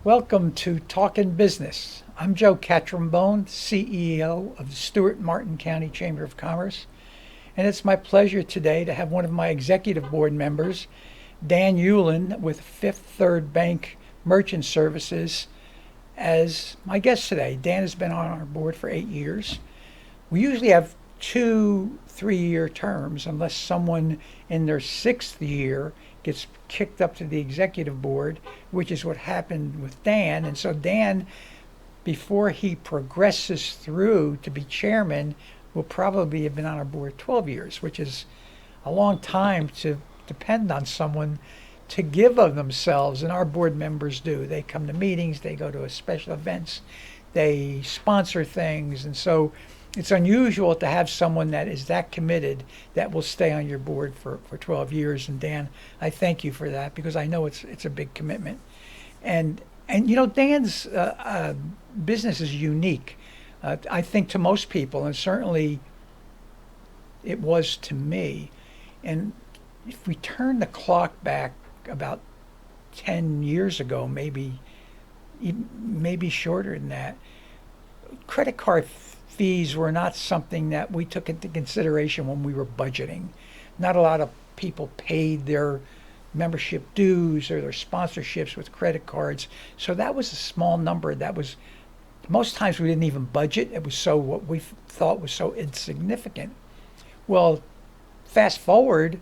Welcome to Talkin Business. I'm Joe Catrambone, CEO of the Stuart Martin County Chamber of Commerce, and it's my pleasure today to have one of my executive board members, Dan Hewlin with Fifth Third Bank Merchant Services, as my guest today. Dan has been on our board for 8 years. We usually have 2 3-year terms unless someone in their 6th year gets kicked up to the executive board, which is what happened with Dan. And so Dan, before he progresses through to be chairman, will probably have been on our board 12 years, which is a long time to depend on someone to give of themselves. And our board members do. They come to meetings, they go to special events, they sponsor things. And so it's unusual to have someone that is that committed that will stay on your board for 12 years. And Dan, I thank you for that because I know it's a big commitment. And Dan's business is unique. I think to most people, and certainly it was to me. And if we turn the clock back about 10 years ago, maybe shorter than that, credit card fees were not something that we took into consideration when we were budgeting. Not a lot of people paid their membership dues or their sponsorships with credit cards. So that was a small number. Most times we didn't even budget. It was what we thought was so insignificant. Well, fast forward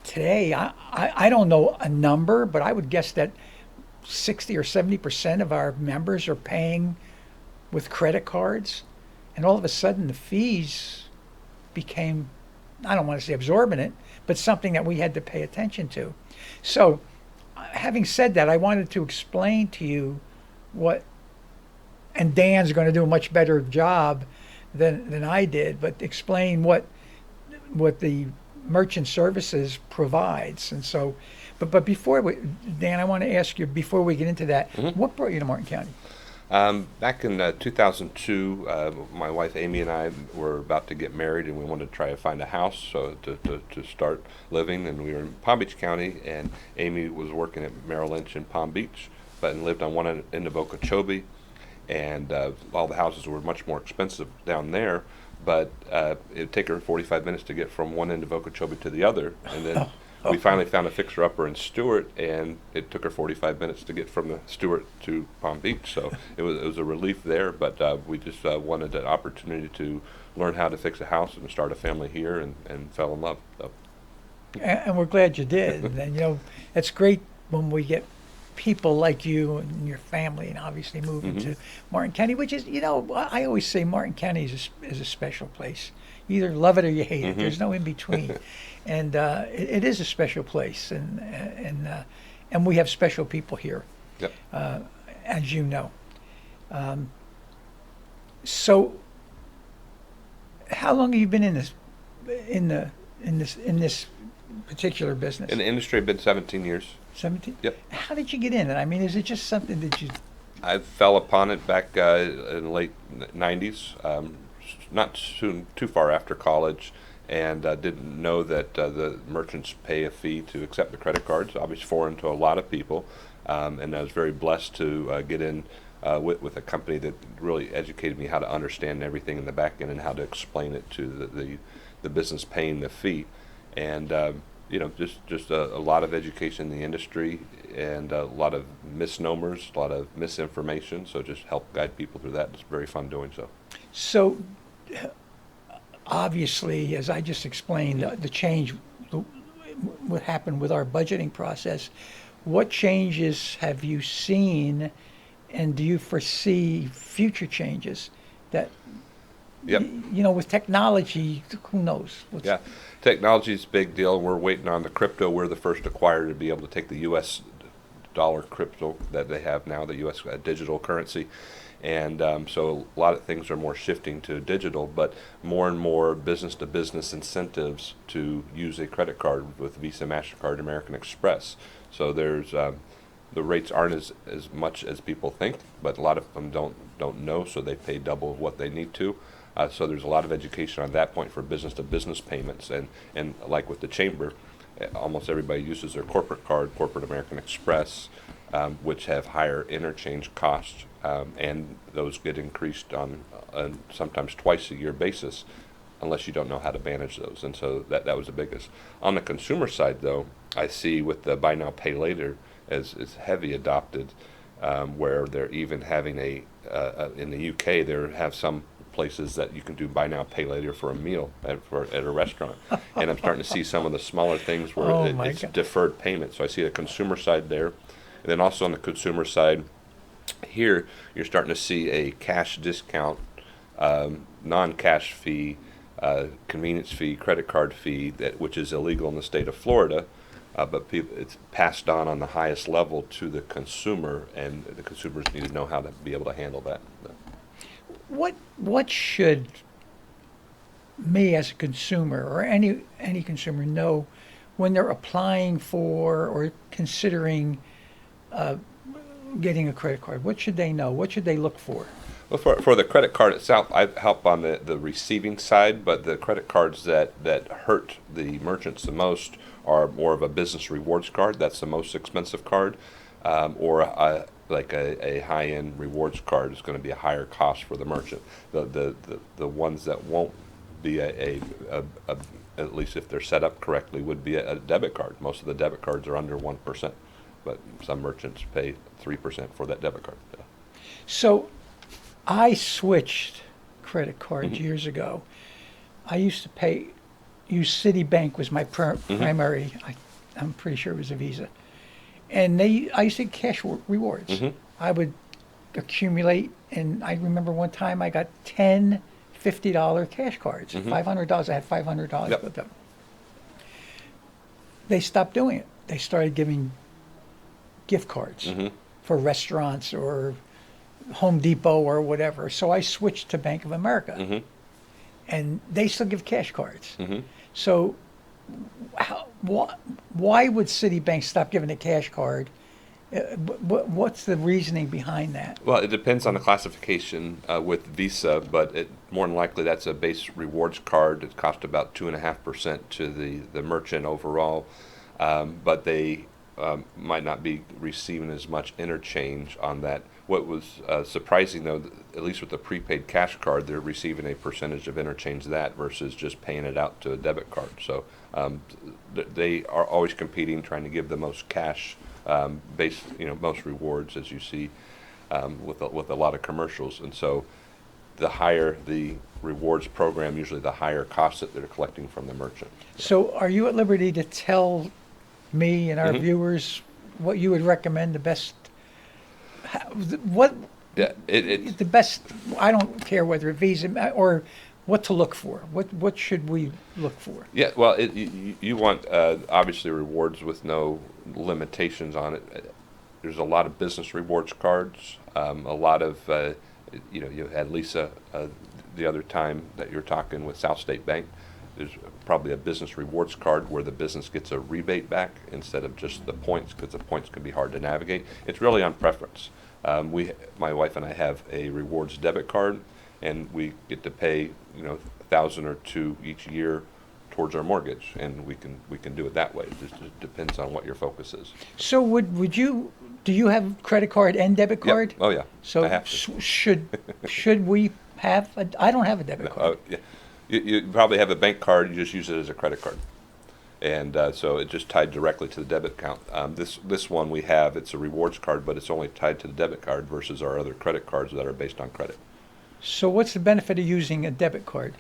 today, I don't know a number, but I would guess that 60 or 70% of our members are paying with credit cards, and all of a sudden the fees became, I don't want to say exorbitant, but something that we had to pay attention to. So having said that, I wanted to explain to you and Dan's going to do a much better job than I did, but explain what the merchant services provides. And so, but Dan, I want to ask you, before we get into that, what brought you to Martin County? Back in 2002, my wife Amy and I were about to get married, and we wanted to try to find a house to start living. And we were in Palm Beach County, and Amy was working at Merrill Lynch in Palm Beach, but lived on one end of Okeechobee. And all the houses were much more expensive down there, but it'd take her 45 minutes to get from one end of Okeechobee to the other. And then we finally found a fixer-upper in Stuart, and it took her 45 minutes to get from the Stuart to Palm Beach. So it was a relief there, but we just wanted an opportunity to learn how to fix a house and start a family here, and fell in love. So. And we're glad you did. And it's great when we get people like you and your family, and obviously moving to Martin County, which is, I always say Martin County is a special place. You either love it or you hate it. There's no in between. And it is a special place, and we have special people here, yep. As you know. So, how long have you been in this particular business? In the industry, I've been 17 years. 17? Yep. How did you get in it? I mean, is it just something that you... I fell upon it back in the late 90s, not too far after college, and didn't know that the merchants pay a fee to accept the credit cards. Obviously foreign to a lot of people, and I was very blessed to get in with a company that really educated me how to understand everything in the back end and how to explain it to the business paying the fee. And just a lot of education in the industry, and a lot of misnomers, a lot of misinformation. So just help guide people through that. It's very fun doing so. So, obviously, as I just explained, the change, what happened with our budgeting process, what changes have you seen, and do you foresee future changes that, Yep. With technology, who knows? Yeah, technology is a big deal. We're waiting on the crypto. We're the first acquirer to be able to take the U.S. dollar crypto that they have now, the U.S. Digital currency. And so a lot of things are more shifting to digital, but more and more business-to-business incentives to use a credit card with Visa, MasterCard, American Express. So there's the rates aren't as much as people think, but a lot of them don't know, so they pay double what they need to. So there's a lot of education on that point for business-to-business payments, and like with the chamber, almost everybody uses their corporate card, corporate American Express, which have higher interchange costs, and those get increased on sometimes twice a year basis, unless you don't know how to manage those. And so that was the biggest. On the consumer side, though, I see with the buy now pay later as heavy adopted, where they're even having in the UK there have some places that you can do buy now pay later for a meal at a restaurant. And I'm starting to see some of the smaller things where Oh my it's God. deferred payment. So I see the consumer side there, and then also on the consumer side here you're starting to see a cash discount, non-cash fee, convenience fee, credit card fee, which is illegal in the state of Florida, but it's passed on the highest level to the consumer, and the consumers need to know how to be able to handle that. What should me as a consumer or any consumer know when they're applying for or considering getting a credit card? What should they know? What should they look for? Well, for the credit card itself, I help on the receiving side, but the credit cards that hurt the merchants the most are more of a business rewards card. That's the most expensive card, or like a high-end rewards card is going to be a higher cost for the merchant. The ones that won't be at least if they're set up correctly, would be a debit card. Most of the debit cards are under 1%, but some merchants pay 3% for that debit card. Yeah. So I switched credit cards years ago. I used to use Citibank was my primary. I'm pretty sure it was a Visa. And I used to get cash rewards. I would accumulate, and I remember one time I got 10 $50 cash cards. $500. I had $500 Yep. with them. They stopped doing it. They started giving gift cards for restaurants or Home Depot or whatever. So I switched to Bank of America, and they still give cash cards. So why would Citibank stop giving a cash card? What's the reasoning behind that? Well, it depends on the classification with Visa, but more than likely that's a base rewards card. It costs about 2.5% to the merchant overall, but they might not be receiving as much interchange on that. What was surprising, though, at least with the prepaid cash card, they're receiving a percentage of interchange that versus just paying it out to a debit card. So they are always competing, trying to give the most cash most rewards, as you see with a lot of commercials. And so the higher the rewards program, usually the higher costs that they're collecting from the merchant. So are you at liberty to tell me and our viewers what you would recommend the best? Yeah, The best? I don't care whether a Visa or what to look for. What should we look for? Yeah, well, you want obviously rewards with no limitations on it. There's a lot of business rewards cards. A lot of you had Lisa the other time that you're talking with South State Bank. There's probably a business rewards card where the business gets a rebate back instead of just the points, because the points can be hard to navigate. It's really on preference. My wife and I have a rewards debit card, and we get to pay $1,000 or $2,000 each year towards our mortgage, and we can do it that way. It just depends on what your focus is. So do you have credit card and debit card? Yep. Oh yeah. So I have to. should we have I don't have a debit card. Yeah. You probably have a bank card. You just use it as a credit card, and so it's just tied directly to the debit account. This one we have, it's a rewards card, but it's only tied to the debit card versus our other credit cards that are based on credit. So what's the benefit of using a debit card?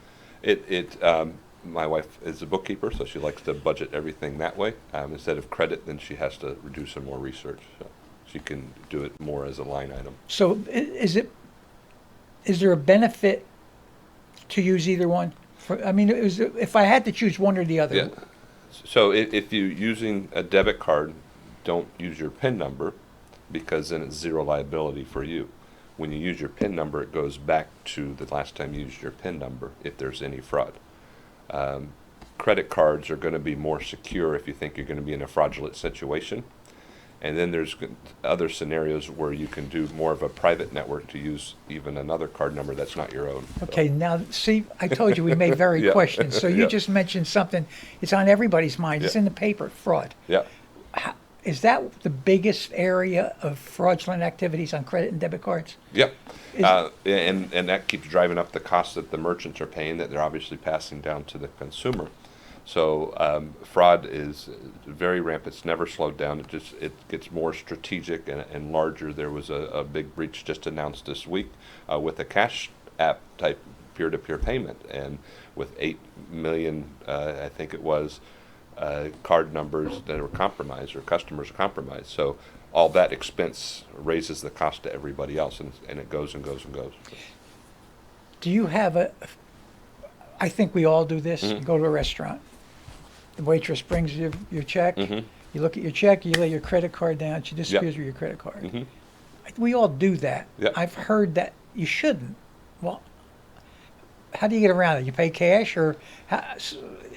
My wife is a bookkeeper, so she likes to budget everything that way. Instead of credit, then she has to do some more research. So she can do it more as a line item. So is there a benefit to use either one? If I had to choose one or the other. Yeah. So if you're using a debit card, don't use your PIN number, because then it's zero liability for you. When you use your PIN number, it goes back to the last time you used your PIN number if there's any fraud. Credit cards are going to be more secure if you think you're going to be in a fraudulent situation. And then there's other scenarios where you can do more of a private network to use even another card number that's not your own. So- Okay, now, see, I told you we may vary Yeah. questions. So you Yeah. just mentioned something, it's on everybody's mind. It's Yeah. in the paper, fraud. Yeah. Is that the biggest area of fraudulent activities on credit and debit cards? Yep. Is- And that keeps driving up the cost that the merchants are paying that they're obviously passing down to the consumer. So fraud is very rampant. It's never slowed down. It gets more strategic and larger. There was a big breach just announced this week with a cash app type peer-to-peer payment, and with 8 million, I think it was, card numbers that were compromised or customers compromised. So all that expense raises the cost to everybody else, and it goes and goes and goes. Do you have I think we all do this, you go to a restaurant. The waitress brings you your check. Mhm. You look at your check, you lay your credit card down, she disappears with your credit card. Mhm. We all do that. Yep. I've heard that you shouldn't. Well, how do you get around it? You pay cash or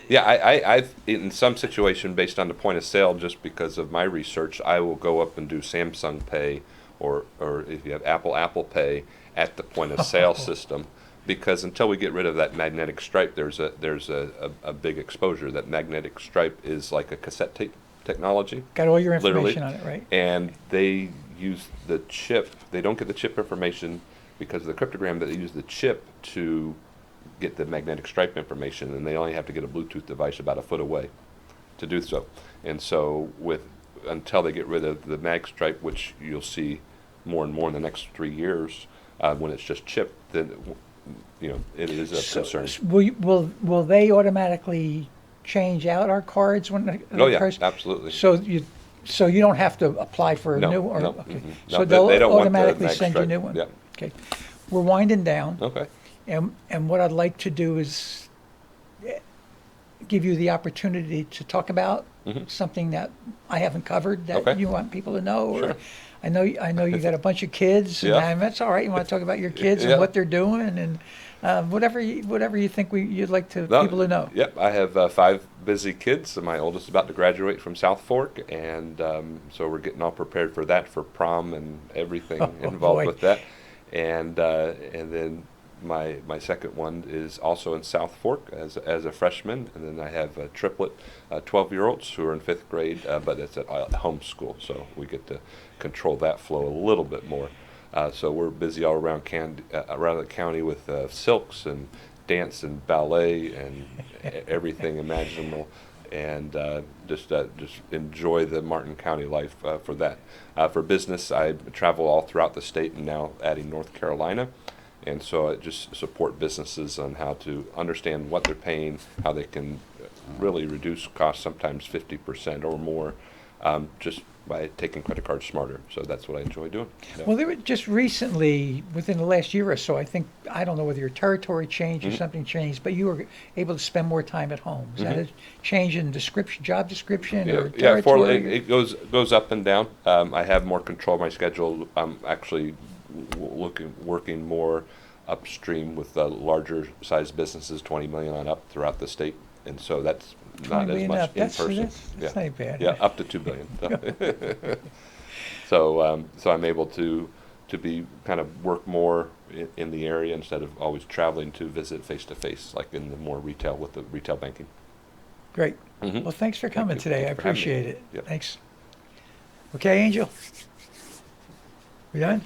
Yeah, I've in some situation based on the point of sale, just because of my research, I will go up and do Samsung Pay or if you have Apple Pay at the point of sale system, because until we get rid of that magnetic stripe, there's a big exposure. That magnetic stripe is like a cassette tape technology. got all your Literally. information on it, right? And they use the chip. They don't get the chip information because of the cryptogram, but they use the chip to get the magnetic stripe information, and they only have to get a Bluetooth device about a foot away to do so. And so until they get rid of the mag stripe, which you'll see more and more in the next 3 years, when it's just chipped, then it is a concern. Will they automatically change out our cards when the Oh yeah, cards- absolutely. So you don't have to apply for a No, new or no, okay. mhm. So No, they'll they don't want the automatically mag send you a stripe. new one. Yeah. Okay. We're winding down, Okay. and what I'd like to do is give you the opportunity to talk about Mhm. something that I haven't covered that Okay. you want people to know. Or Sure. I know you got a bunch of kids, Yeah. and that's all right. You want to talk about your kids Yeah. and what they're doing, and whatever you think you'd like No, people to know. Yep, I have 5 busy kids. My oldest is about to graduate from South Fork, and so we're getting all prepared for that, for prom and everything Oh, involved boy. with that. And then my second one is also in South Fork as a freshman, and then I have a triplet, 12-year-olds who are in 5th grade, but it's at home school, so we get to control that flow a little bit more. So we're busy all around around the county with silks and dance and ballet and everything imaginable, and just enjoy the Martin County life for that. For business, I travel all throughout the state and now adding North Carolina, and so I just support businesses on how to understand what they're paying, how they can really reduce costs, sometimes 50% or more, just by taking credit cards smarter. So that's what I enjoy doing. Yeah. Well, there were just recently, within the last year or so, I don't know whether your territory changed or Mhm. something changed, but you were able to spend more time at home. Is that Mhm. a change in job description or Yeah, territory? it goes up and down. I have more control of my schedule. I'm actually working more upstream with larger sized businesses, 20 million on up throughout the state, and so that's 20 not as million much up. in That's person. that's not bad. Yeah, up to 2 billion. So I'm able to be kind of work more in the area instead of always traveling to visit face to face, like in the more retail with the retail banking. Great. Mhm. Well, thanks for coming you. today. I Thank you for having me. appreciate it. Yep. Thanks. Okay, Angel. We done?